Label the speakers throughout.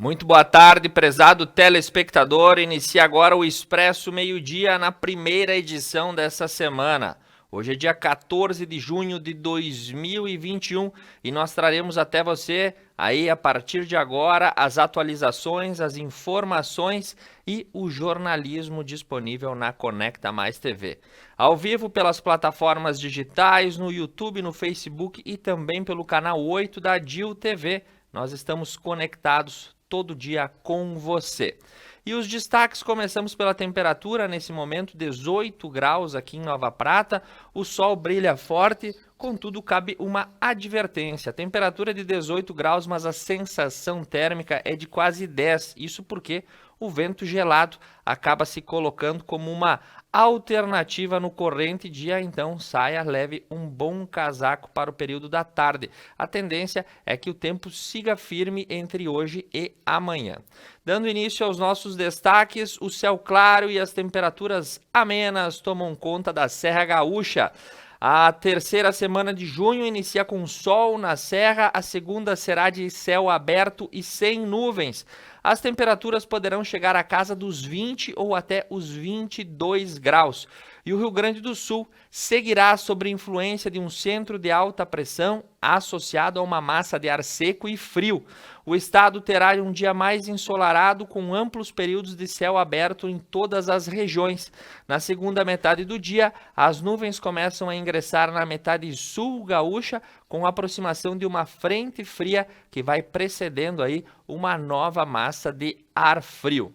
Speaker 1: Muito boa tarde, prezado telespectador. Inicia agora o Expresso Meio-Dia na primeira edição dessa semana. Hoje é dia 14 de junho de 2021 e nós traremos até você aí a partir de agora as atualizações, as informações e o jornalismo disponível na Conecta Mais TV. Ao vivo pelas plataformas digitais, no YouTube, no Facebook e também pelo canal 8 da DIL TV. Nós estamos conectados todo dia com você. E os destaques, começamos pela temperatura, nesse momento 18 graus aqui em Nova Prata, o sol brilha forte, contudo cabe uma advertência, temperatura de 18 graus, mas a sensação térmica é de quase 10, isso porque o vento gelado acaba se colocando como uma alternativa no corrente dia, então saia, leve um bom casaco para o período da tarde. A tendência é que o tempo siga firme entre hoje e amanhã. Dando início aos nossos destaques, o céu claro e as temperaturas amenas tomam conta da Serra Gaúcha. A terceira semana de junho inicia com sol na serra, a segunda será de céu aberto e sem nuvens. As temperaturas poderão chegar à casa dos 20 ou até os 22 graus. E o Rio Grande do Sul seguirá sob influência de um centro de alta pressão associado a uma massa de ar seco e frio. O estado terá um dia mais ensolarado com amplos períodos de céu aberto em todas as regiões. Na segunda metade do dia, as nuvens começam a ingressar na metade sul gaúcha com a aproximação de uma frente fria que vai precedendo aí uma nova massa de ar frio.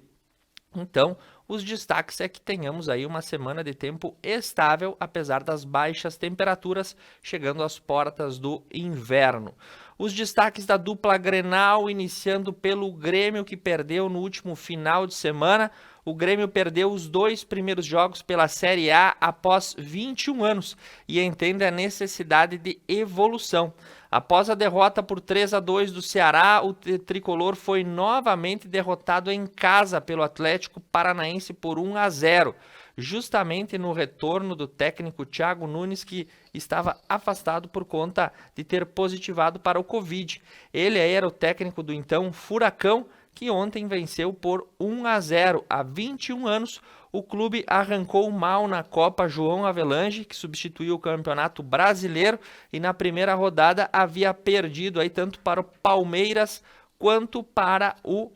Speaker 1: Então, os destaques é que tenhamos aí uma semana de tempo estável, apesar das baixas temperaturas, chegando às portas do inverno. Os destaques da dupla Grenal, iniciando pelo Grêmio, que perdeu no último final de semana. O Grêmio perdeu os 2 primeiros jogos pela Série A após 21 anos e entende a necessidade de evolução. Após a derrota por 3-2 do Ceará, o tricolor foi novamente derrotado em casa pelo Atlético Paranaense por 1-0, justamente no retorno do técnico Thiago Nunes, que estava afastado por conta de ter positivado para o Covid. Ele era o técnico do então Furacão, que ontem venceu por 1-0. Há 21 anos, o clube arrancou mal na Copa João Avelange, que substituiu o Campeonato Brasileiro, e na primeira rodada havia perdido aí tanto para o Palmeiras quanto para o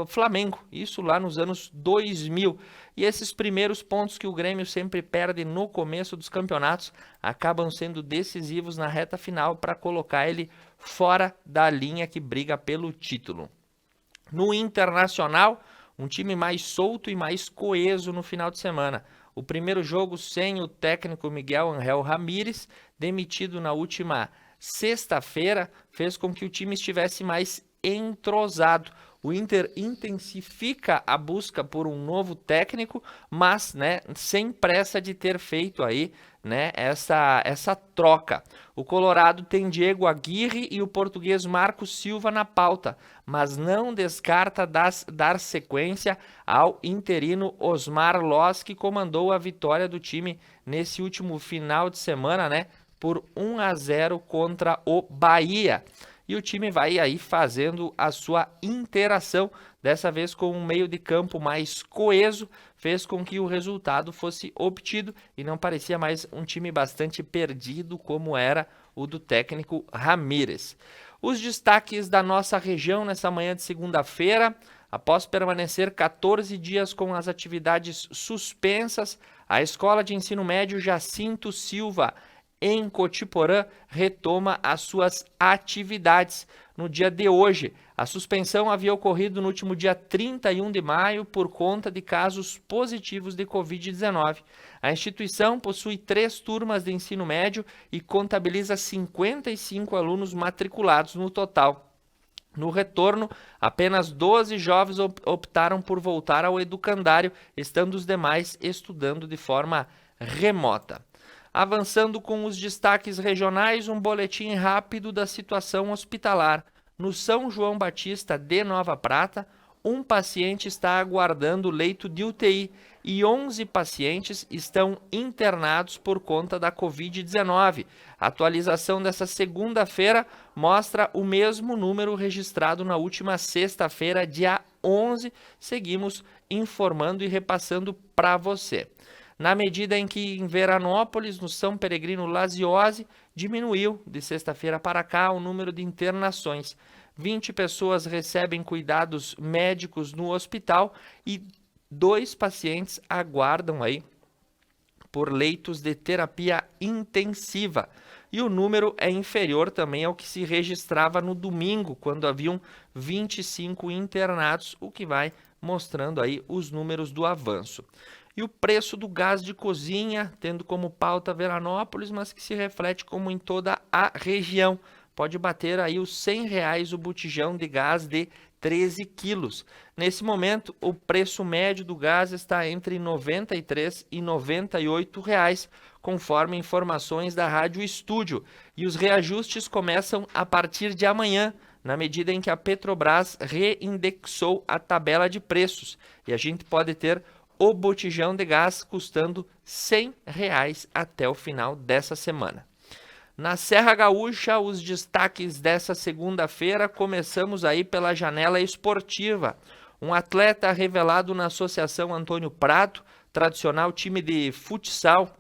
Speaker 1: Flamengo, isso lá nos anos 2000. E esses primeiros pontos que o Grêmio sempre perde no começo dos campeonatos acabam sendo decisivos na reta final para colocar ele fora da linha que briga pelo título. No Internacional, um time mais solto e mais coeso no final de semana. O primeiro jogo sem o técnico Miguel Ángel Ramírez, demitido na última sexta-feira, fez com que o time estivesse mais entrosado. O Inter intensifica a busca por um novo técnico, mas sem pressa de ter feito aí essa troca. O Colorado tem Diego Aguirre e o português Marcos Silva na pauta, mas não descarta dar sequência ao interino Osmar Loz, que comandou a vitória do time nesse último final de semana, por 1-0 contra o Bahia. E o time vai aí fazendo a sua interação, dessa vez com um meio de campo mais coeso, fez com que o resultado fosse obtido e não parecia mais um time bastante perdido como era o do técnico Ramírez. Os destaques da nossa região nessa manhã de segunda-feira: após permanecer 14 dias com as atividades suspensas, a Escola de Ensino Médio Jacinto Silva, em Cotiporã, retoma as suas atividades no dia de hoje. A suspensão havia ocorrido no último dia 31 de maio por conta de casos positivos de Covid-19. A instituição possui 3 turmas de ensino médio e contabiliza 55 alunos matriculados no total. No retorno, apenas 12 jovens optaram por voltar ao educandário, estando os demais estudando de forma remota. Avançando com os destaques regionais, um boletim rápido da situação hospitalar. No São João Batista de Nova Prata, um paciente está aguardando leito de UTI e 11 pacientes estão internados por conta da Covid-19. A atualização dessa segunda-feira mostra o mesmo número registrado na última sexta-feira, dia 11. Seguimos informando e repassando para você. Na medida em que em Veranópolis, no São Peregrino Lasiose, diminuiu de sexta-feira para cá o número de internações. 20 pessoas recebem cuidados médicos no hospital e 2 pacientes aguardam aí por leitos de terapia intensiva. E o número é inferior também ao que se registrava no domingo, quando haviam 25 internados, o que vai mostrando aí os números do avanço. E o preço do gás de cozinha, tendo como pauta Veranópolis, mas que se reflete como em toda a região. Pode bater aí os R$100 o botijão de gás de 13 quilos. Nesse momento, o preço médio do gás está entre R$ 93 e R$ 98, conforme informações da Rádio Estúdio. E os reajustes começam a partir de amanhã, na medida em que a Petrobras reindexou a tabela de preços. E a gente pode ter o botijão de gás custando R$100 até o final dessa semana. Na Serra Gaúcha, os destaques dessa segunda-feira, começamos aí pela janela esportiva. Um atleta revelado na Associação Antônio Prado, tradicional time de futsal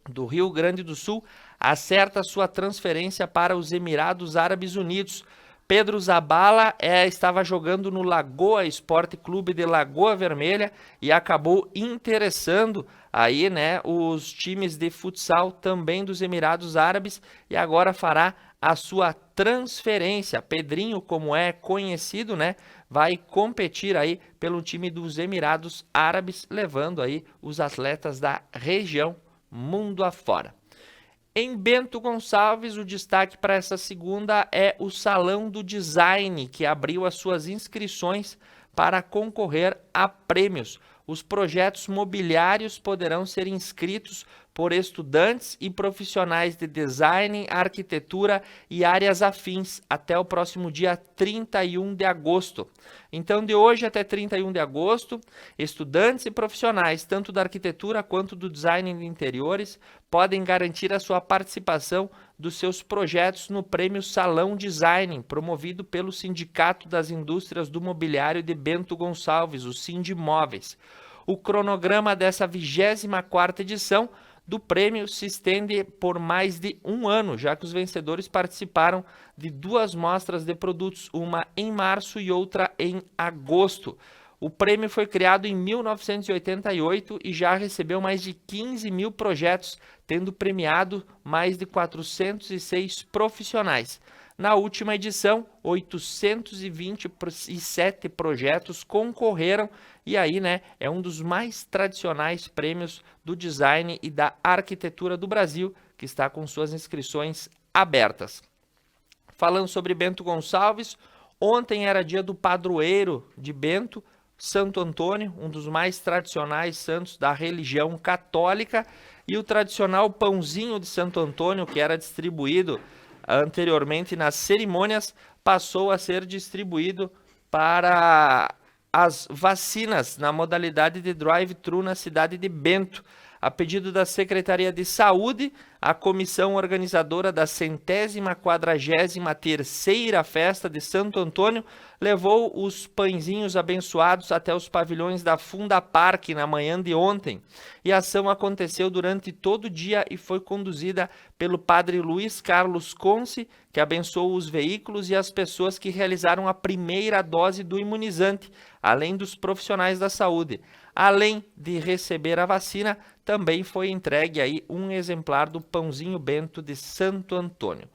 Speaker 1: do Rio Grande do Sul, acerta sua transferência para os Emirados Árabes Unidos. Pedro Zabala estava jogando no Lagoa Esporte Clube de Lagoa Vermelha e acabou interessando aí, né, os times de futsal também dos Emirados Árabes e agora fará a sua transferência. Pedrinho, como é conhecido, né, vai competir aí pelo time dos Emirados Árabes, levando aí os atletas da região mundo afora. Em Bento Gonçalves, o destaque para essa segunda é o Salão do Design, que abriu as suas inscrições para concorrer a prêmios. Os projetos mobiliários poderão ser inscritos por estudantes e profissionais de design, arquitetura e áreas afins até o próximo dia 31 de agosto. Então, de hoje até 31 de agosto, estudantes e profissionais, tanto da arquitetura quanto do design de interiores, podem garantir a sua participação dos seus projetos no Prêmio Salão Design, promovido pelo Sindicato das Indústrias do Mobiliário de Bento Gonçalves, o Sindimóveis. O cronograma dessa 24ª edição do prêmio se estende por mais de um ano, já que os vencedores participaram de 2 mostras de produtos, uma em março e outra em agosto. O prêmio foi criado em 1988 e já recebeu mais de 15 mil projetos, tendo premiado mais de 406 profissionais. Na última edição, 827 projetos concorreram e aí, né, é um dos mais tradicionais prêmios do design e da arquitetura do Brasil, que está com suas inscrições abertas. Falando sobre Bento Gonçalves, ontem era dia do padroeiro de Bento, Santo Antônio, um dos mais tradicionais santos da religião católica, e o tradicional pãozinho de Santo Antônio, que era distribuído anteriormente nas cerimônias, passou a ser distribuído para as vacinas na modalidade de drive-thru na cidade de Bento. A pedido da Secretaria de Saúde, a comissão organizadora da 143ª Festa de Santo Antônio levou os pãezinhos abençoados até os pavilhões da Funda Parque na manhã de ontem. E a ação aconteceu durante todo o dia e foi conduzida pelo padre Luiz Carlos Conce, que abençoou os veículos e as pessoas que realizaram a primeira dose do imunizante, além dos profissionais da saúde. Além de receber a vacina, também foi entregue aí um exemplar do Pãozinho Bento de Santo Antônio.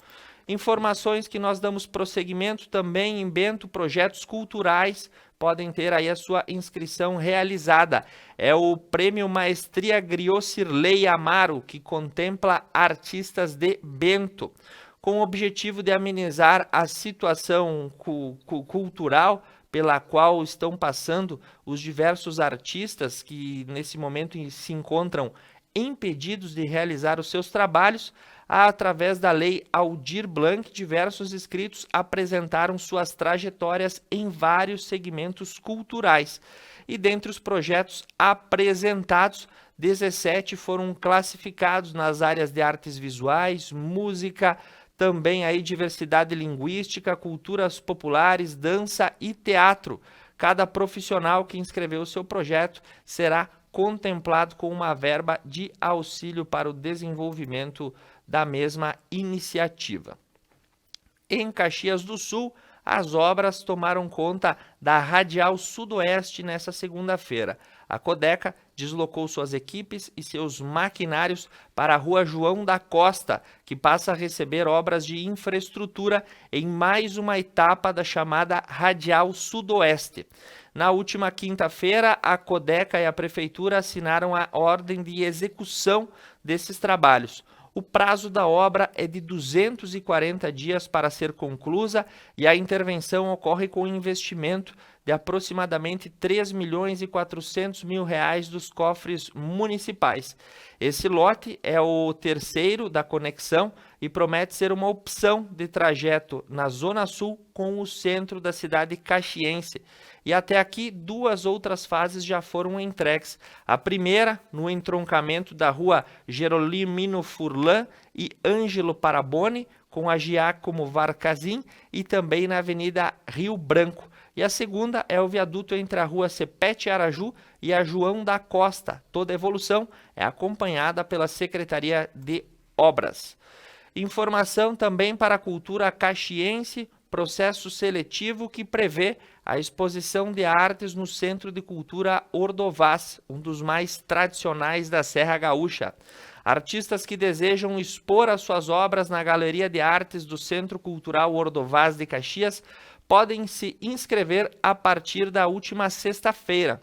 Speaker 1: Informações que nós damos prosseguimento também em Bento, projetos culturais podem ter aí a sua inscrição realizada. É o Prêmio Maestria Griocirlei Amaro, que contempla artistas de Bento, com o objetivo de amenizar a situação cultural pela qual estão passando os diversos artistas que nesse momento se encontram impedidos de realizar os seus trabalhos. Através da Lei Aldir Blanc, diversos inscritos apresentaram suas trajetórias em vários segmentos culturais. E dentre os projetos apresentados, 17 foram classificados nas áreas de artes visuais, música, também aí diversidade linguística, culturas populares, dança e teatro. Cada profissional que inscreveu o seu projeto será contemplado com uma verba de auxílio para o desenvolvimento da mesma iniciativa. Em Caxias do Sul, as obras tomaram conta da Radial Sudoeste nesta segunda-feira. A Codeca deslocou suas equipes e seus maquinários para a Rua João da Costa, que passa a receber obras de infraestrutura em mais uma etapa da chamada Radial Sudoeste. Na última quinta-feira, a Codeca e a Prefeitura assinaram a ordem de execução desses trabalhos. O prazo da obra é de 240 dias para ser conclusa e a intervenção ocorre com investimento de aproximadamente R$ 3.400.000 dos cofres municipais. Esse lote é o terceiro da conexão e promete ser uma opção de trajeto na Zona Sul com o centro da cidade caxiense. E até aqui, duas outras fases já foram entregues. A primeira, no entroncamento da rua Jerolimino Furlan e Ângelo Paraboni, com a Giacomo Varcazin, e também na Avenida Rio Branco. E a segunda é o viaduto entre a rua Cepete Araju e a João da Costa. Toda a evolução é acompanhada pela Secretaria de Obras. Informação também para a cultura caxiense, processo seletivo que prevê a exposição de artes no Centro de Cultura Ordovás, um dos mais tradicionais da Serra Gaúcha. Artistas que desejam expor as suas obras na Galeria de Artes do Centro Cultural Ordovás de Caxias podem se inscrever a partir da última sexta-feira.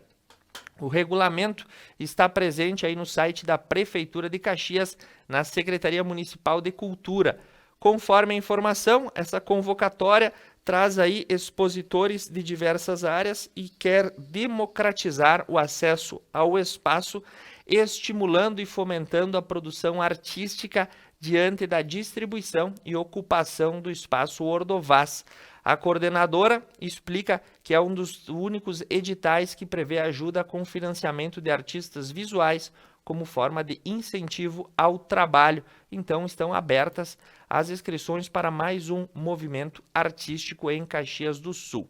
Speaker 1: O regulamento está presente aí no site da Prefeitura de Caxias, na Secretaria Municipal de Cultura. Conforme a informação, essa convocatória traz aí expositores de diversas áreas e quer democratizar o acesso ao espaço, estimulando e fomentando a produção artística diante da distribuição e ocupação do espaço Ordovás. A coordenadora explica que é um dos únicos editais que prevê ajuda com financiamento de artistas visuais como forma de incentivo ao trabalho. Então estão abertas as inscrições para mais um movimento artístico em Caxias do Sul.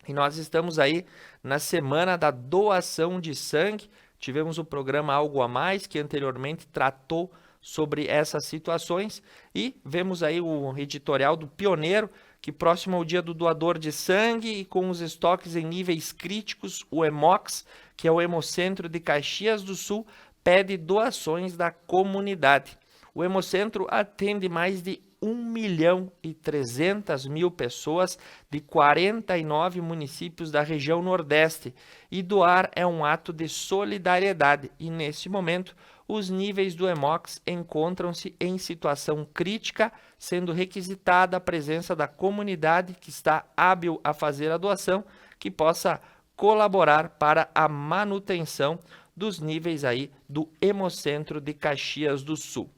Speaker 1: E nós estamos aí na semana da doação de sangue. Tivemos o programa Algo a Mais, que anteriormente tratou sobre essas situações, e vemos aí o editorial do Pioneiro, que próximo ao dia do doador de sangue e com os estoques em níveis críticos, o Hemox, que é o Hemocentro de Caxias do Sul, pede doações da comunidade. O Hemocentro atende mais de 1.300.000 pessoas de 49 municípios da região Nordeste, e doar é um ato de solidariedade, e nesse momento os níveis do Hemox encontram-se em situação crítica, sendo requisitada a presença da comunidade que está hábil a fazer a doação, que possa colaborar para a manutenção dos níveis aí do Hemocentro de Caxias do Sul.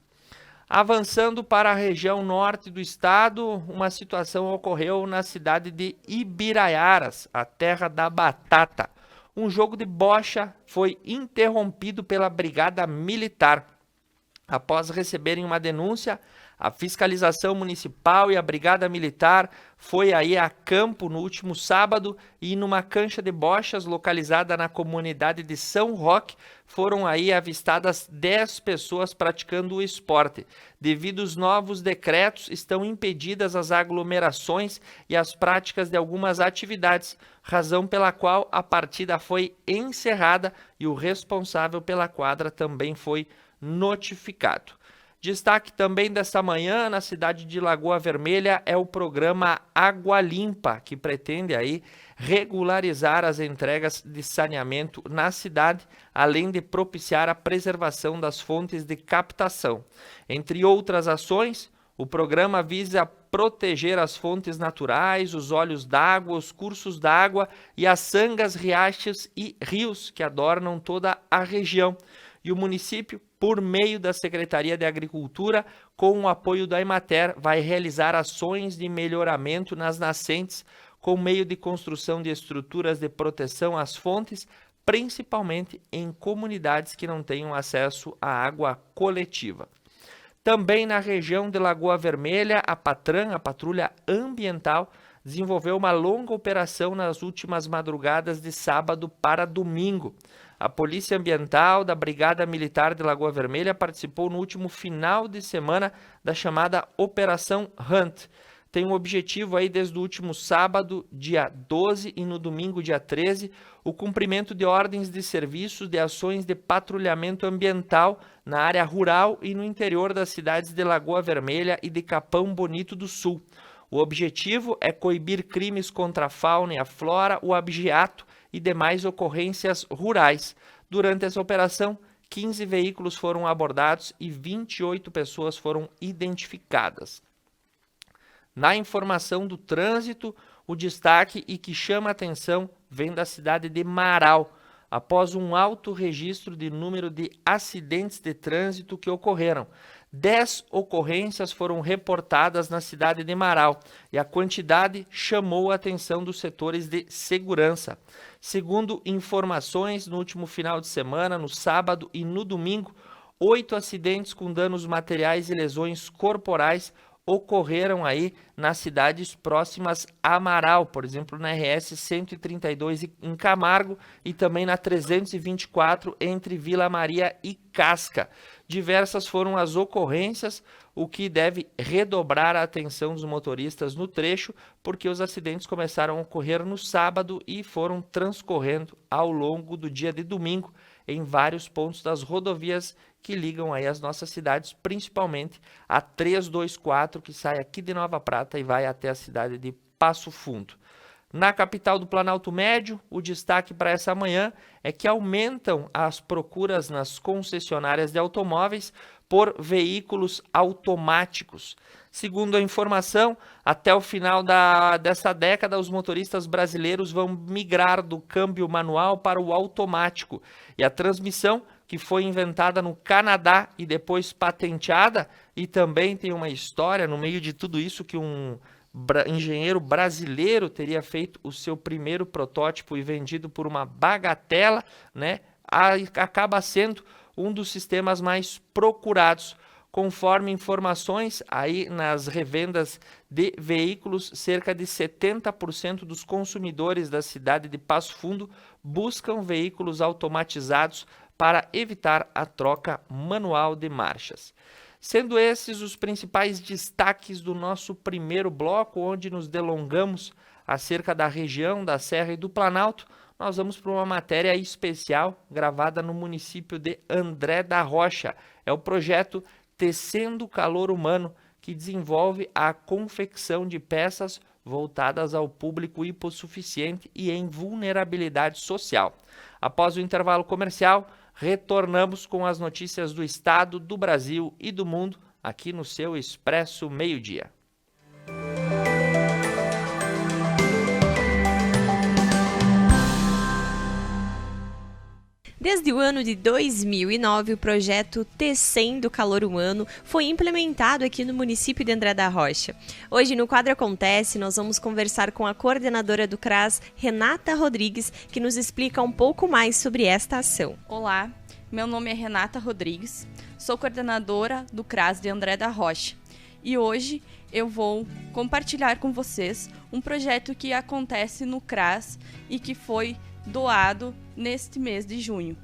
Speaker 1: Avançando para a região norte do estado, uma situação ocorreu na cidade de Ibiraiaras, a terra da batata. Um jogo de bocha foi interrompido pela Brigada Militar. Após receberem uma denúncia, a Fiscalização Municipal e a Brigada Militar foi aí a campo no último sábado, e numa cancha de bochas localizada na comunidade de São Roque foram aí avistadas 10 pessoas praticando o esporte. Devido aos novos decretos, estão impedidas as aglomerações e as práticas de algumas atividades, razão pela qual a partida foi encerrada e o responsável pela quadra também foi notificado. Destaque também desta manhã na cidade de Lagoa Vermelha é o programa Água Limpa, que pretende aí regularizar as entregas de saneamento na cidade, além de propiciar a preservação das fontes de captação. Entre outras ações, o programa visa proteger as fontes naturais, os olhos d'água, os cursos d'água e as sangas, riachos e rios que adornam toda a região. e o município, por meio da Secretaria de Agricultura, com o apoio da Emater, vai realizar ações de melhoramento nas nascentes com meio de construção de estruturas de proteção às fontes, principalmente em comunidades que não tenham acesso à água coletiva. Também na região de Lagoa Vermelha, a Patran, a Patrulha Ambiental, desenvolveu uma longa operação nas últimas madrugadas de sábado para domingo. A Polícia Ambiental da Brigada Militar de Lagoa Vermelha participou no último final de semana da chamada Operação Hunt. Tem um objetivo aí desde o último sábado, dia 12, e no domingo, dia 13, o cumprimento de ordens de serviços de ações de patrulhamento ambiental na área rural e no interior das cidades de Lagoa Vermelha e de Capão Bonito do Sul. O objetivo é coibir crimes contra a fauna e a flora, o abigeato e demais ocorrências rurais. Durante essa operação, 15 veículos foram abordados e 28 pessoas foram identificadas. Na informação do trânsito, o destaque e que chama a atenção vem da cidade de Marau, após um alto registro de número de acidentes de trânsito que ocorreram. 10 ocorrências foram reportadas na cidade de Marau e a quantidade chamou a atenção dos setores de segurança. Segundo informações, no último final de semana, no sábado e no domingo, 8 acidentes com danos materiais e lesões corporais ocorreram aí nas cidades próximas a Marau, por exemplo, na RS 132 em Camargo e também na 324 entre Vila Maria e Casca. Diversas foram as ocorrências, o que deve redobrar a atenção dos motoristas no trecho, porque os acidentes começaram a ocorrer no sábado e foram transcorrendo ao longo do dia de domingo em vários pontos das rodovias que ligam aí as nossas cidades, principalmente a 324, que sai aqui de Nova Prata e vai até a cidade de Passo Fundo. Na capital do Planalto Médio, o destaque para essa manhã é que aumentam as procuras nas concessionárias de automóveis por veículos automáticos. Segundo a informação, até o final dessa década, os motoristas brasileiros vão migrar do câmbio manual para o automático. E a transmissão, que foi inventada no Canadá e depois patenteada, e também tem uma história no meio de tudo isso que um engenheiro brasileiro teria feito o seu primeiro protótipo e vendido por uma bagatela, né? Acaba sendo um dos sistemas mais procurados. Conforme informações aí nas revendas de veículos, cerca de 70% dos consumidores da cidade de Passo Fundo buscam veículos automatizados para evitar a troca manual de marchas. Sendo esses os principais destaques do nosso primeiro bloco, onde nos delongamos acerca da região, da Serra e do Planalto, nós vamos para uma matéria especial gravada no município de André da Rocha. É o projeto Tecendo Calor Humano, que desenvolve a confecção de peças voltadas ao público hipossuficiente e em vulnerabilidade social. Após o intervalo comercial, retornamos com as notícias do estado, do Brasil e do mundo, aqui no seu Expresso Meio-Dia.
Speaker 2: Desde o ano de 2009, o projeto Tecendo Calor Humano foi implementado aqui no município de André da Rocha. Hoje, no Quadro Acontece, nós vamos conversar com a coordenadora do CRAS, Renata Rodrigues, que nos explica um pouco mais sobre esta ação.
Speaker 3: Olá, meu nome é Renata Rodrigues, sou coordenadora do CRAS de André da Rocha. E hoje eu vou compartilhar com vocês um projeto que acontece no CRAS e que foi doado neste mês de junho.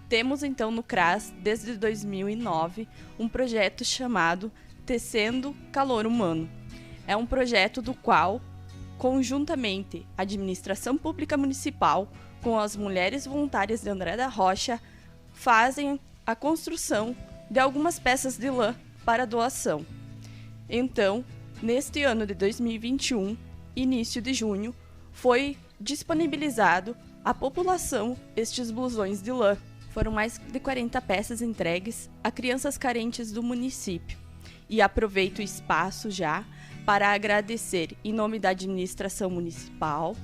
Speaker 3: Temos então no CRAS, desde 2009, um projeto chamado Tecendo Calor Humano. É um projeto do qual, conjuntamente, a Administração Pública Municipal com as mulheres voluntárias de André da Rocha fazem a construção de algumas peças de lã para doação. Então, neste ano de 2021, início de junho, foi disponibilizado à população estes blusões de lã. Foram mais de 40 peças entregues a crianças carentes do município. E aproveito o espaço já para agradecer, em nome da administração municipal,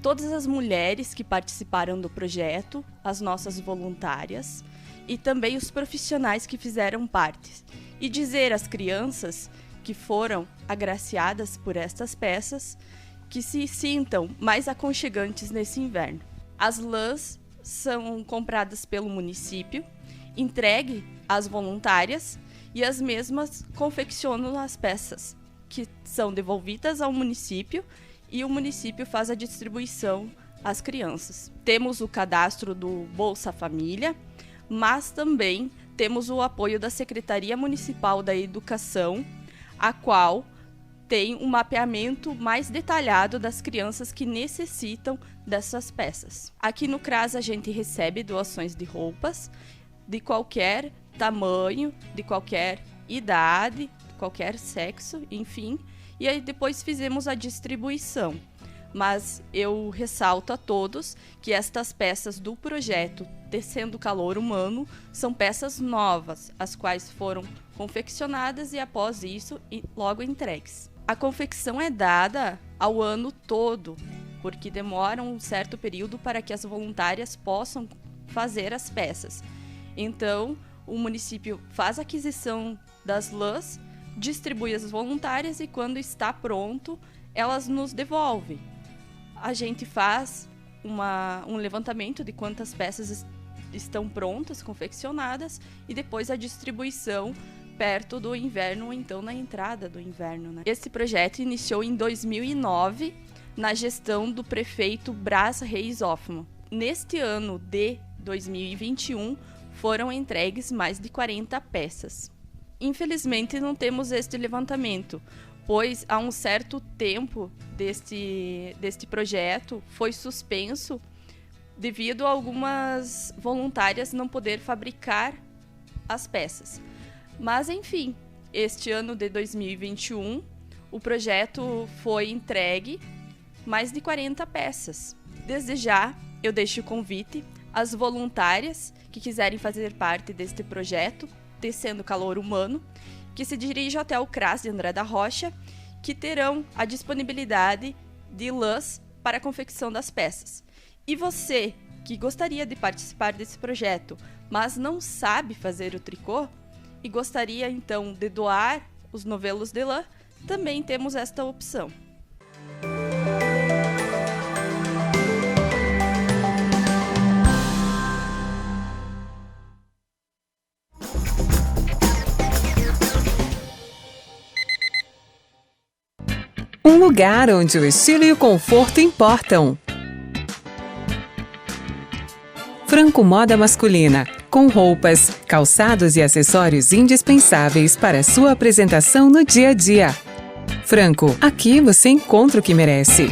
Speaker 3: todas as mulheres que participaram do projeto, as nossas voluntárias, e também os profissionais que fizeram parte. E dizer às crianças que foram agraciadas por estas peças que se sintam mais aconchegantes nesse inverno. As lãs são compradas pelo município, entregue às voluntárias e as mesmas confeccionam as peças, que são devolvidas ao município e o município faz a distribuição às crianças. Temos o cadastro do Bolsa Família, mas também temos o apoio da Secretaria Municipal da Educação, a qual tem um mapeamento mais detalhado das crianças que necessitam dessas peças. Aqui no CRAS a gente recebe doações de roupas de qualquer tamanho, de qualquer idade, qualquer sexo, enfim, e aí depois fizemos a distribuição. Mas eu ressalto a todos que estas peças do projeto Tecendo Calor Humano são peças novas, as quais foram confeccionadas e após isso logo entregues. A confecção é dada ao ano todo, porque demora um certo período para que as voluntárias possam fazer as peças. Então, o município faz a aquisição das lãs, distribui as voluntárias e quando está pronto, elas nos devolvem. A gente faz um levantamento de quantas peças estão prontas, confeccionadas, e depois a distribuição perto do inverno, ou então na entrada do inverno, né? Esse projeto iniciou em 2009, na gestão do prefeito Brás Reis Hoffmann. Neste ano de 2021, foram entregues mais de 40 peças. Infelizmente, não temos este levantamento, pois há um certo tempo deste projeto foi suspenso devido a algumas voluntárias não poder fabricar as peças. Mas, enfim, este ano de 2021, o projeto foi entregue mais de 40 peças. Desde já, eu deixo o convite às voluntárias que quiserem fazer parte deste projeto, Tecendo Calor Humano, que se dirijam até o CRAS de André da Rocha, que terão a disponibilidade de lãs para a confecção das peças. E você, que gostaria de participar desse projeto, mas não sabe fazer o tricô, e gostaria então de doar os novelos de lã, também temos esta opção.
Speaker 4: Um lugar onde o estilo e o conforto importam. Franco Moda Masculina, com roupas, calçados e acessórios indispensáveis para sua apresentação no dia a dia. Franco, aqui você encontra o que merece.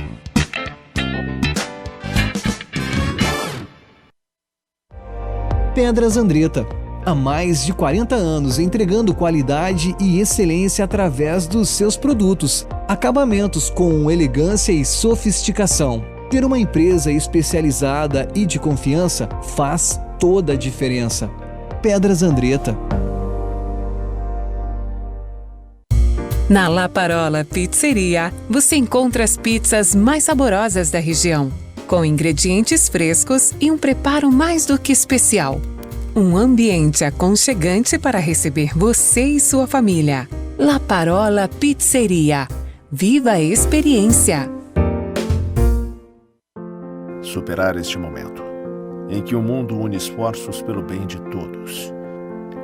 Speaker 5: Pedras Andretta. Há mais de 40 anos entregando qualidade e excelência através dos seus produtos. Acabamentos com elegância e sofisticação. Ter uma empresa especializada e de confiança faz toda a diferença. Pedras Andretta.
Speaker 4: Na La Parola Pizzeria, você encontra as pizzas mais saborosas da região, com ingredientes frescos e um preparo mais do que especial. Um ambiente aconchegante para receber você e sua família. La Parola Pizzeria. Viva a experiência!
Speaker 6: Superar este momento, em que o mundo une esforços pelo bem de todos,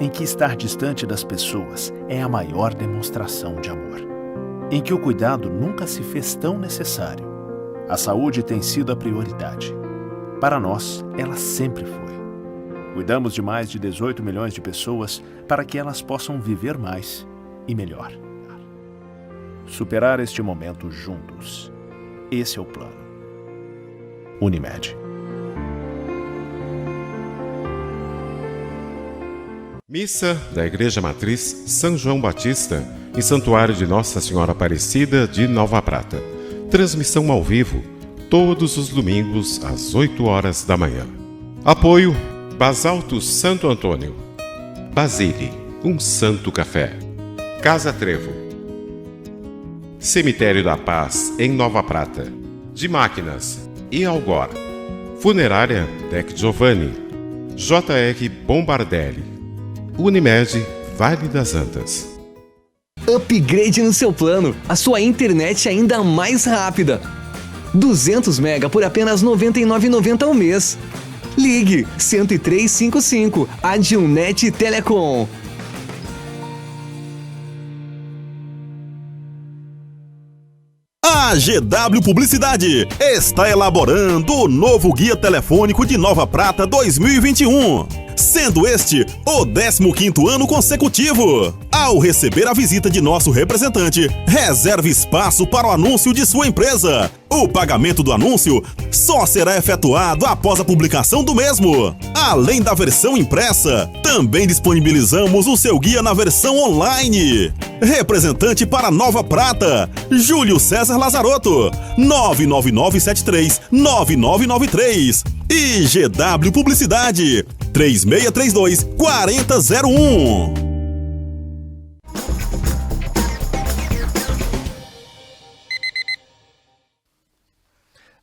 Speaker 6: em que estar distante das pessoas é a maior demonstração de amor, em que o cuidado nunca se fez tão necessário. A saúde tem sido a prioridade. Para nós, ela sempre foi. Cuidamos de mais de 18 milhões de pessoas para que elas possam viver mais e melhor. Superar este momento juntos. Esse é o plano. Unimed.
Speaker 7: Missa da Igreja Matriz São João Batista, em Santuário de Nossa Senhora Aparecida de Nova Prata. Transmissão ao vivo, todos os domingos às 8 horas da manhã. Apoio Basalto Santo Antônio, Basile, um santo café, Casa Trevo, Cemitério da Paz em Nova Prata, de Máquinas e Algor, Funerária Dec Giovanni, J.R. Bombardelli. Unimed, Vale das Antas.
Speaker 5: Upgrade no seu plano, a sua internet ainda mais rápida. 200 mega por apenas R$ 99,90 ao mês. Ligue 10355, Adilnet Telecom.
Speaker 8: A GW Publicidade está elaborando o novo Guia Telefônico de Nova Prata 2021, sendo este o 15º ano consecutivo. Ao receber a visita de nosso representante, reserve espaço para o anúncio de sua empresa. O pagamento do anúncio só será efetuado após a publicação do mesmo. Além da versão impressa, também disponibilizamos o seu guia na versão online. Representante para Nova Prata, Júlio César Lazarotto, 99973-9993. E GW Publicidade, 3632-4001.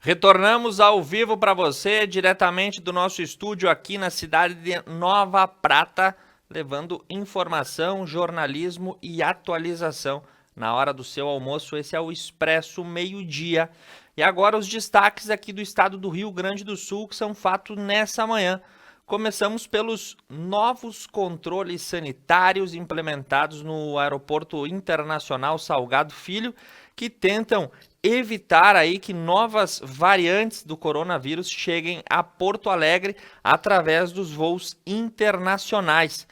Speaker 1: Retornamos ao vivo para você, diretamente do nosso estúdio aqui na cidade de Nova Prata, levando informação, jornalismo e atualização na hora do seu almoço. Esse é o Expresso Meio-Dia. E agora os destaques aqui do estado do Rio Grande do Sul, que são fato nessa manhã. Começamos pelos novos controles sanitários implementados no Aeroporto Internacional Salgado Filho, que tentam evitar aí que novas variantes do coronavírus cheguem a Porto Alegre através dos voos internacionais.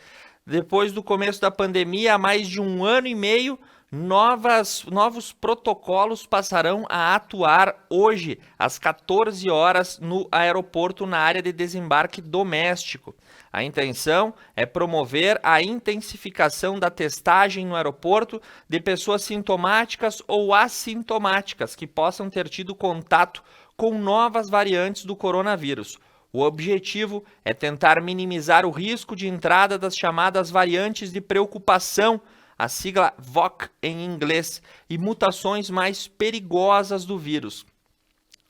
Speaker 1: Depois do começo da pandemia, há mais de 1 ano e meio, novos protocolos passarão a atuar hoje, às 14 horas, no aeroporto, na área de desembarque doméstico. A intenção é promover a intensificação da testagem no aeroporto de pessoas sintomáticas ou assintomáticas que possam ter tido contato com novas variantes do coronavírus. O objetivo é tentar minimizar o risco de entrada das chamadas variantes de preocupação, a sigla VOC em inglês, e mutações mais perigosas do vírus.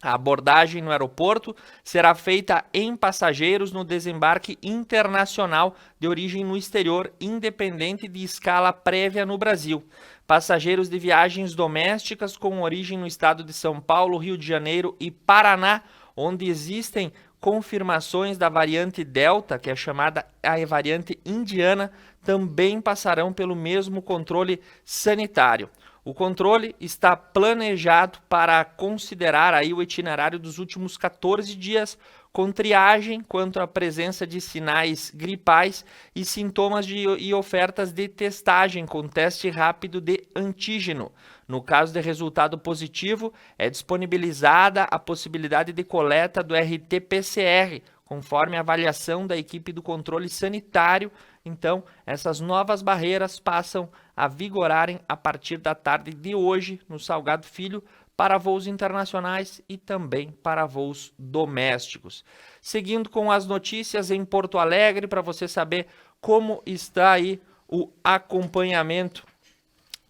Speaker 1: A abordagem no aeroporto será feita em passageiros no desembarque internacional de origem no exterior, independente de escala prévia no Brasil. Passageiros de viagens domésticas com origem no estado de São Paulo, Rio de Janeiro e Paraná, onde existem confirmações da variante Delta, que é chamada a variante indiana, também passarão pelo mesmo controle sanitário. O controle está planejado para considerar aí o itinerário dos últimos 14 dias, com triagem quanto à presença de sinais gripais e sintomas e ofertas de testagem com teste rápido de antígeno. No caso de resultado positivo, é disponibilizada a possibilidade de coleta do RT-PCR, conforme a avaliação da equipe do controle sanitário. Então, essas novas barreiras passam a vigorarem a partir da tarde de hoje no Salgado Filho, para voos internacionais e também para voos domésticos. Seguindo com as notícias em Porto Alegre, para você saber como está aí o acompanhamento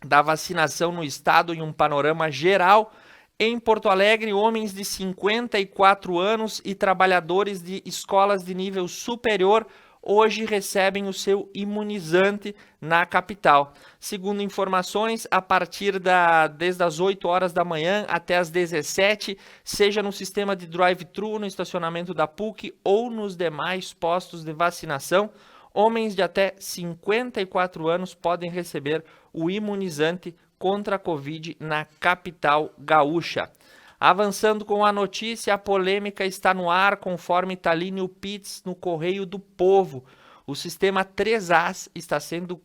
Speaker 1: da vacinação no estado em um panorama geral. Em Porto Alegre, homens de 54 anos e trabalhadores de escolas de nível superior hoje recebem o seu imunizante na capital. Segundo informações, a partir desde as 8 horas da manhã até as 17, seja no sistema de drive-thru, no estacionamento da PUC ou nos demais postos de vacinação, homens de até 54 anos podem receber o imunizante contra a Covid na capital gaúcha. Avançando com a notícia, a polêmica está no ar, conforme Thalínio Pitts no Correio do Povo. O sistema 3As está sendo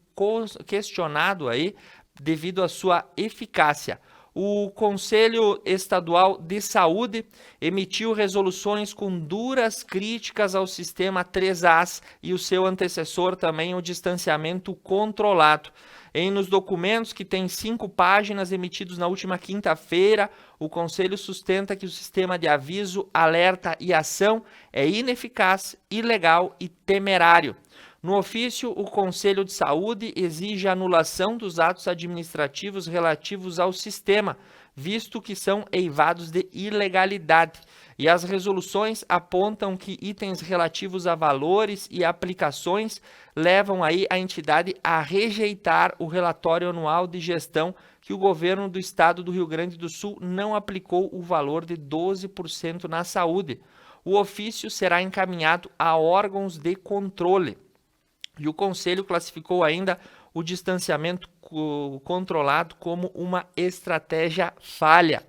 Speaker 1: questionado aí devido à sua eficácia. O Conselho Estadual de Saúde emitiu resoluções com duras críticas ao sistema 3As e o seu antecessor também, o distanciamento controlado. Nos documentos, que tem 5 páginas emitidos na última quinta-feira, o Conselho sustenta que o sistema de aviso, alerta e ação é ineficaz, ilegal e temerário. No ofício, o Conselho de Saúde exige a anulação dos atos administrativos relativos ao sistema, visto que são eivados de ilegalidade. E as resoluções apontam que itens relativos a valores e aplicações levam aí a entidade a rejeitar o relatório anual de gestão que o governo do estado do Rio Grande do Sul não aplicou o valor de 12% na saúde. O ofício será encaminhado a órgãos de controle. E o Conselho classificou ainda o distanciamento controlado como uma estratégia falha.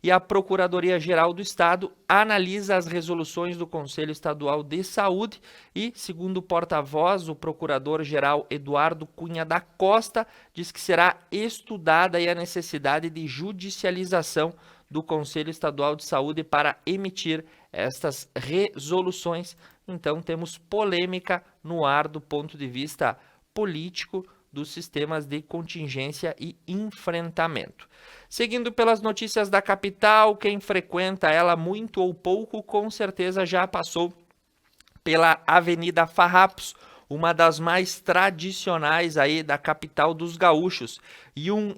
Speaker 1: E a Procuradoria-Geral do Estado analisa as resoluções do Conselho Estadual de Saúde e, segundo o porta-voz, o Procurador-Geral Eduardo Cunha da Costa, diz que será estudada aí a necessidade de judicialização do Conselho Estadual de Saúde para emitir estas resoluções. Então, temos polêmica no ar do ponto de vista político dos sistemas de contingência e enfrentamento. Seguindo pelas notícias da capital, quem frequenta ela muito ou pouco, com certeza já passou pela Avenida Farrapos, uma das mais tradicionais aí da capital dos gaúchos, e um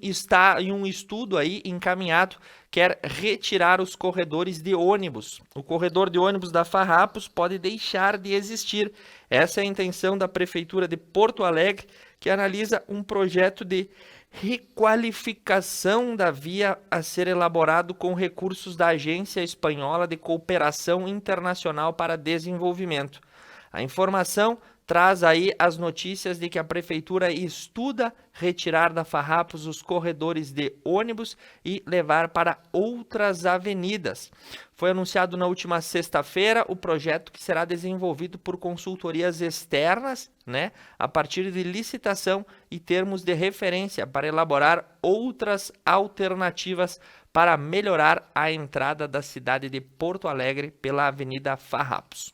Speaker 1: estudo aí encaminhado quer retirar os corredores de ônibus. O corredor de ônibus da Farrapos pode deixar de existir. Essa é a intenção da Prefeitura de Porto Alegre, que analisa um projeto de requalificação da via a ser elaborado com recursos da Agência Espanhola de Cooperação Internacional para Desenvolvimento. A informação traz aí as notícias de que a Prefeitura estuda retirar da Farrapos os corredores de ônibus e levar para outras avenidas. Foi anunciado na última sexta-feira o projeto que será desenvolvido por consultorias externas, a partir de licitação e termos de referência para elaborar outras alternativas para melhorar a entrada da cidade de Porto Alegre pela Avenida Farrapos.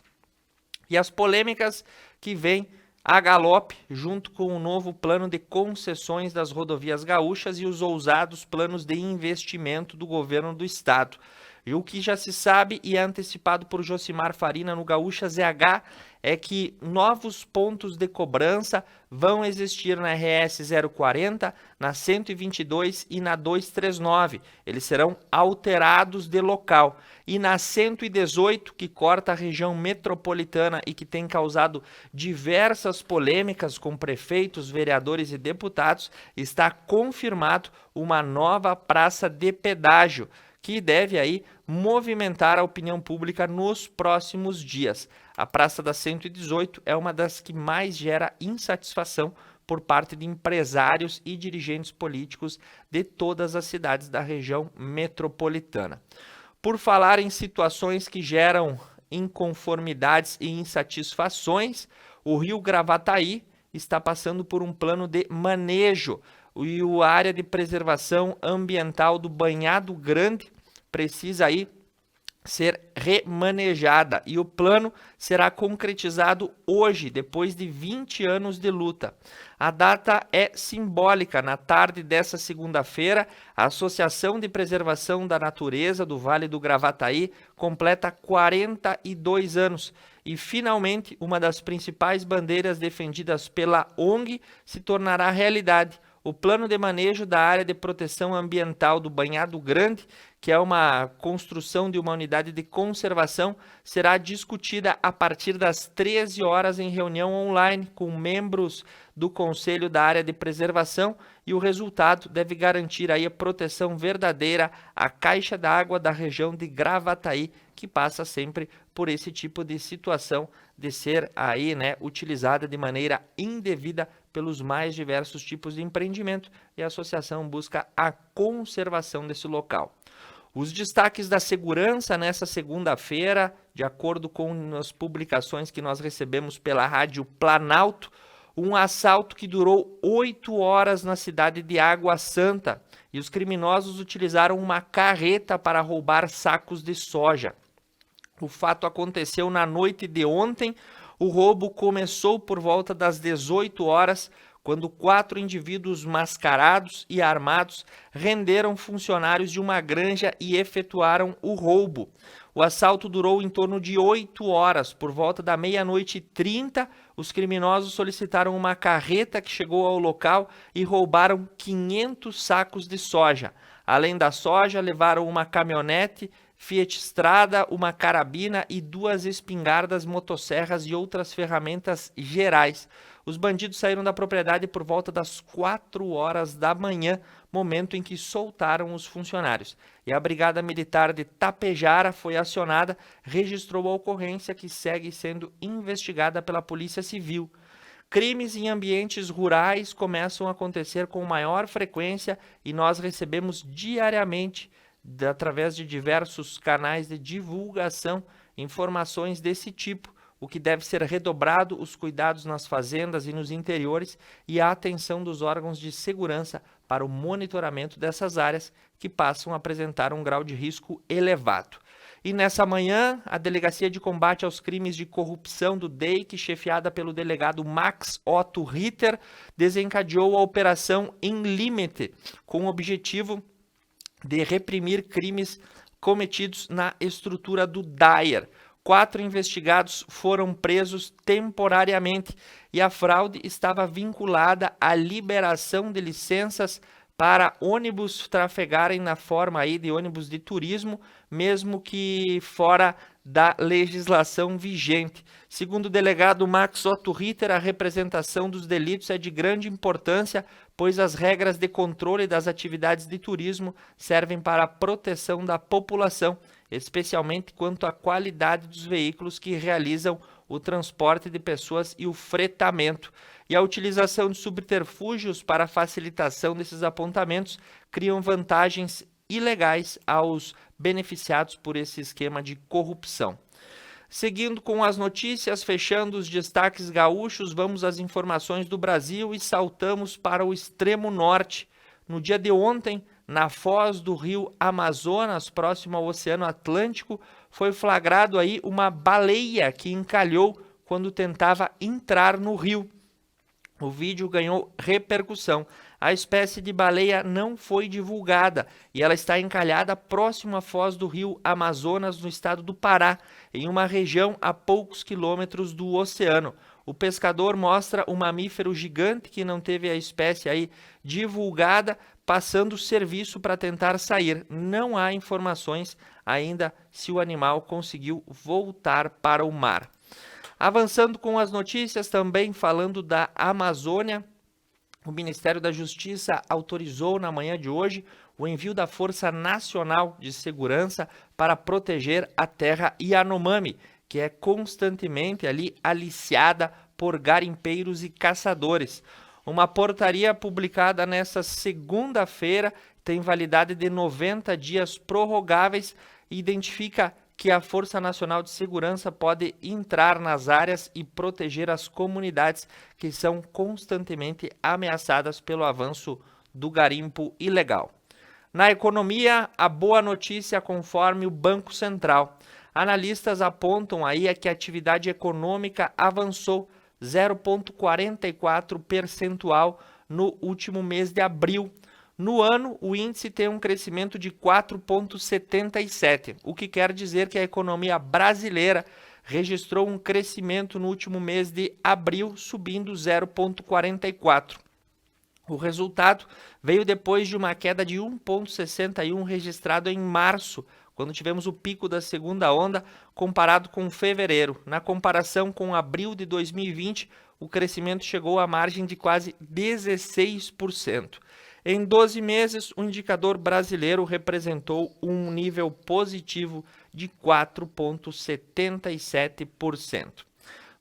Speaker 1: E as polêmicas que vêm a galope junto com o novo plano de concessões das rodovias gaúchas e os ousados planos de investimento do governo do estado. E o que já se sabe e é antecipado por Josimar Farina no Gaúcha ZH é que novos pontos de cobrança vão existir na RS 040, na 122 e na 239. Eles serão alterados de local. E na 118, que corta a região metropolitana e que tem causado diversas polêmicas com prefeitos, vereadores e deputados, está confirmado uma nova praça de pedágio, que deve aí movimentar a opinião pública nos próximos dias. A Praça da 118 é uma das que mais gera insatisfação por parte de empresários e dirigentes políticos de todas as cidades da região metropolitana. Por falar em situações que geram inconformidades e insatisfações, o Rio Gravataí está passando por um plano de manejo e a área de preservação ambiental do Banhado Grande precisa aí ser remanejada e o plano será concretizado hoje, depois de 20 anos de luta. A data é simbólica. Na tarde dessa segunda-feira, a Associação de Preservação da Natureza do Vale do Gravataí completa 42 anos e, finalmente, uma das principais bandeiras defendidas pela ONG se tornará realidade. O plano de manejo da área de proteção ambiental do Banhado Grande, que é uma construção de uma unidade de conservação, será discutida a partir das 13 horas em reunião online com membros do Conselho da Área de Preservação e o resultado deve garantir aí a proteção verdadeira à caixa d'água da região de Gravataí, que passa sempre por esse tipo de situação de ser aí, utilizada de maneira indevida pelos mais diversos tipos de empreendimento, e a associação busca a conservação desse local. Os destaques da segurança nessa segunda-feira, de acordo com as publicações que nós recebemos pela Rádio Planalto, um assalto que durou 8 horas na cidade de Água Santa, e os criminosos utilizaram uma carreta para roubar sacos de soja. O fato aconteceu na noite de ontem. O roubo começou por volta das 18 horas, quando 4 indivíduos mascarados e armados renderam funcionários de uma granja e efetuaram o roubo. O assalto durou em torno de 8 horas. Por volta da 00:30, os criminosos solicitaram uma carreta que chegou ao local e roubaram 500 sacos de soja. Além da soja, levaram uma caminhonete Fiat Strada, uma carabina e 2 espingardas, motosserras e outras ferramentas gerais. Os bandidos saíram da propriedade por volta das 4 horas da manhã, momento em que soltaram os funcionários. E a Brigada Militar de Tapejara foi acionada, registrou a ocorrência que segue sendo investigada pela Polícia Civil. Crimes em ambientes rurais começam a acontecer com maior frequência e nós recebemos diariamente, através de diversos canais de divulgação, informações desse tipo, o que deve ser redobrado os cuidados nas fazendas e nos interiores e a atenção dos órgãos de segurança para o monitoramento dessas áreas que passam a apresentar um grau de risco elevado. E nessa manhã, a Delegacia de Combate aos Crimes de Corrupção do DEIC, chefiada pelo delegado Max Otto Ritter, desencadeou a Operação Em Limite, com o objetivo de reprimir crimes cometidos na estrutura do DAIR. 4 investigados foram presos temporariamente e a fraude estava vinculada à liberação de licenças para ônibus trafegarem na forma aí de ônibus de turismo, mesmo que fora da legislação vigente. Segundo o delegado Max Otto Ritter, a representação dos delitos é de grande importância, pois as regras de controle das atividades de turismo servem para a proteção da população, especialmente quanto à qualidade dos veículos que realizam o transporte de pessoas e o fretamento. E a utilização de subterfúgios para a facilitação desses apontamentos criam vantagens ilegais aos beneficiados por esse esquema de corrupção. Seguindo com as notícias, fechando os destaques gaúchos, vamos às informações do Brasil e saltamos para o extremo norte. No dia de ontem, na foz do rio Amazonas, próximo ao Oceano Atlântico, foi flagrado aí uma baleia que encalhou quando tentava entrar no rio. O vídeo ganhou repercussão. A espécie de baleia não foi divulgada e ela está encalhada próximo à foz do rio Amazonas, no estado do Pará, em uma região a poucos quilômetros do oceano. O pescador mostra um mamífero gigante que não teve a espécie aí divulgada, passando serviço para tentar sair. Não há informações ainda se o animal conseguiu voltar para o mar. Avançando com as notícias, também falando da Amazônia, o Ministério da Justiça autorizou na manhã de hoje o envio da Força Nacional de Segurança para proteger a terra Yanomami, que é constantemente ali aliciada por garimpeiros e caçadores. Uma portaria publicada nesta segunda-feira tem validade de 90 dias prorrogáveis e identifica que a Força Nacional de Segurança pode entrar nas áreas e proteger as comunidades que são constantemente ameaçadas pelo avanço do garimpo ilegal. Na economia, a boa notícia conforme o Banco Central. Analistas apontam aí que a atividade econômica avançou 0,44 percentual no último mês de abril. No ano, o índice tem um crescimento de 4,77, o que quer dizer que a economia brasileira registrou um crescimento no último mês de abril, subindo 0,44. O resultado veio depois de uma queda de 1,61 registrado em março, quando tivemos o pico da segunda onda, comparado com fevereiro. Na comparação com abril de 2020, o crescimento chegou à margem de quase 16%. Em 12 meses, o indicador brasileiro representou um nível positivo de 4,77%.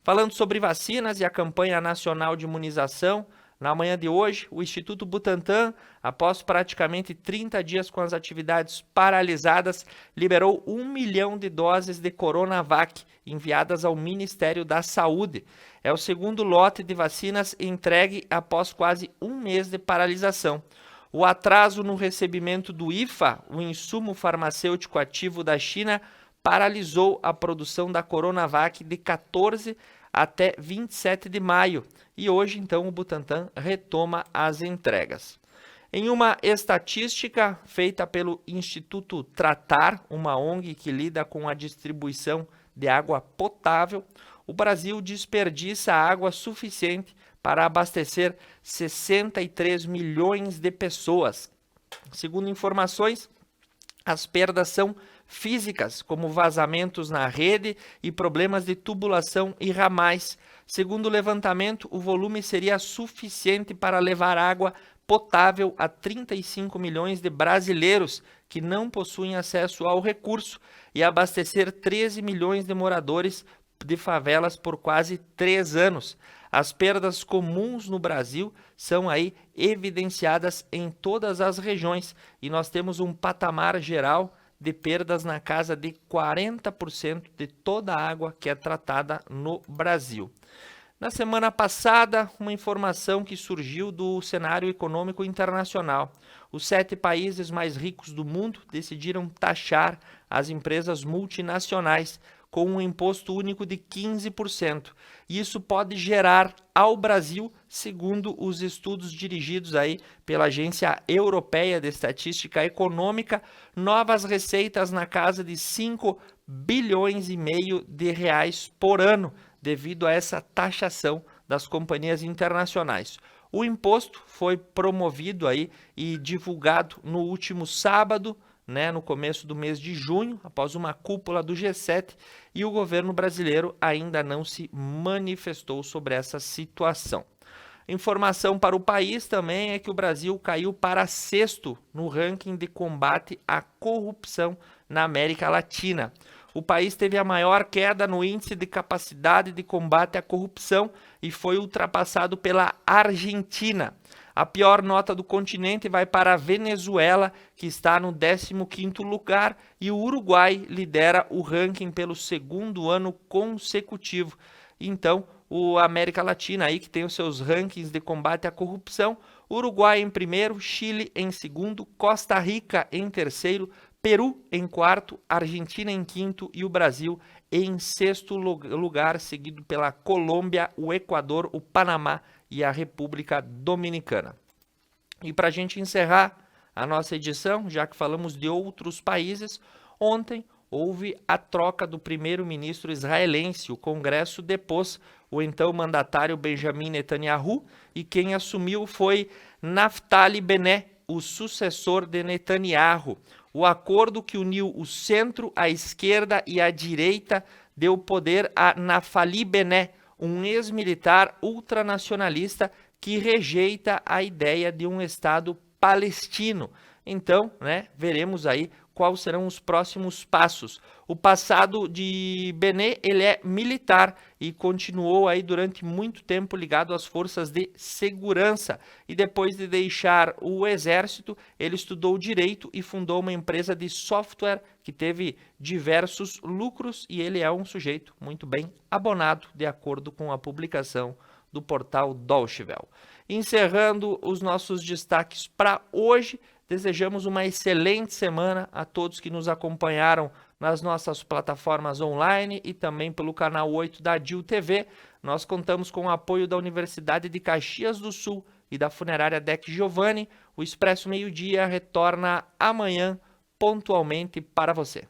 Speaker 1: Falando sobre vacinas e a campanha nacional de imunização, na manhã de hoje, o Instituto Butantan, após praticamente 30 dias com as atividades paralisadas, liberou 1 milhão de doses de Coronavac enviadas ao Ministério da Saúde. É o segundo lote de vacinas entregue após quase um mês de paralisação. O atraso no recebimento do IFA, o insumo farmacêutico ativo da China, paralisou a produção da Coronavac de 14 até 27 de maio. E hoje, então, o Butantan retoma as entregas. Em uma estatística feita pelo Instituto Tratar, uma ONG que lida com a distribuição de água potável, o Brasil desperdiça água suficiente para abastecer 63 milhões de pessoas. Segundo informações, as perdas são físicas, como vazamentos na rede e problemas de tubulação e ramais. Segundo o levantamento, o volume seria suficiente para levar água potável a 35 milhões de brasileiros que não possuem acesso ao recurso e abastecer 13 milhões de moradores de favelas por quase 3 anos. As perdas comuns no Brasil são aí evidenciadas em todas as regiões e nós temos um patamar geral de perdas na casa de 40% de toda a água que é tratada no Brasil. Na semana passada, uma informação que surgiu do cenário econômico internacional. Os 7 países mais ricos do mundo decidiram taxar as empresas multinacionais com um imposto único de 15%. Isso pode gerar ao Brasil, segundo os estudos dirigidos aí pela Agência Europeia de Estatística Econômica, novas receitas na casa de 5 bilhões e meio de reais por ano, devido a essa taxação das companhias internacionais. O imposto foi promovido aí e divulgado no último sábado, no começo do mês de junho, após uma cúpula do G7, e o governo brasileiro ainda não se manifestou sobre essa situação. Informação para o país também é que o Brasil caiu para 6º no ranking de combate à corrupção na América Latina. O país teve a maior queda no índice de capacidade de combate à corrupção e foi ultrapassado pela Argentina. A pior nota do continente vai para a Venezuela, que está no 15º lugar, e o Uruguai lidera o ranking pelo 2º ano consecutivo. Então, a América Latina aí que tem os seus rankings de combate à corrupção, Uruguai em primeiro, Chile em segundo, Costa Rica em terceiro, Peru em quarto, Argentina em quinto e o Brasil em 6º lugar, seguido pela Colômbia, o Equador, o Panamá e a República Dominicana. E para a gente encerrar a nossa edição, já que falamos de outros países, ontem houve a troca do primeiro-ministro israelense. O Congresso depôs o então mandatário Benjamin Netanyahu e quem assumiu foi Naftali Bennett, o sucessor de Netanyahu. O acordo que uniu o centro, a esquerda e a direita deu poder a Naftali Bennett, um ex-militar ultranacionalista que rejeita a ideia de um Estado palestino. Então, veremos aí quais serão os próximos passos. O passado de Bennett, ele é militar e continuou aí durante muito tempo ligado às forças de segurança. E depois de deixar o exército, ele estudou direito e fundou uma empresa de software que teve diversos lucros e ele é um sujeito muito bem abonado, de acordo com a publicação do portal Deutsche Welle. Encerrando os nossos destaques para hoje, desejamos uma excelente semana a todos que nos acompanharam nas nossas plataformas online e também pelo canal 8 da DIL TV. Nós contamos com o apoio da Universidade de Caxias do Sul e da Funerária Dec Giovanni. O Expresso Meio Dia retorna amanhã pontualmente para você.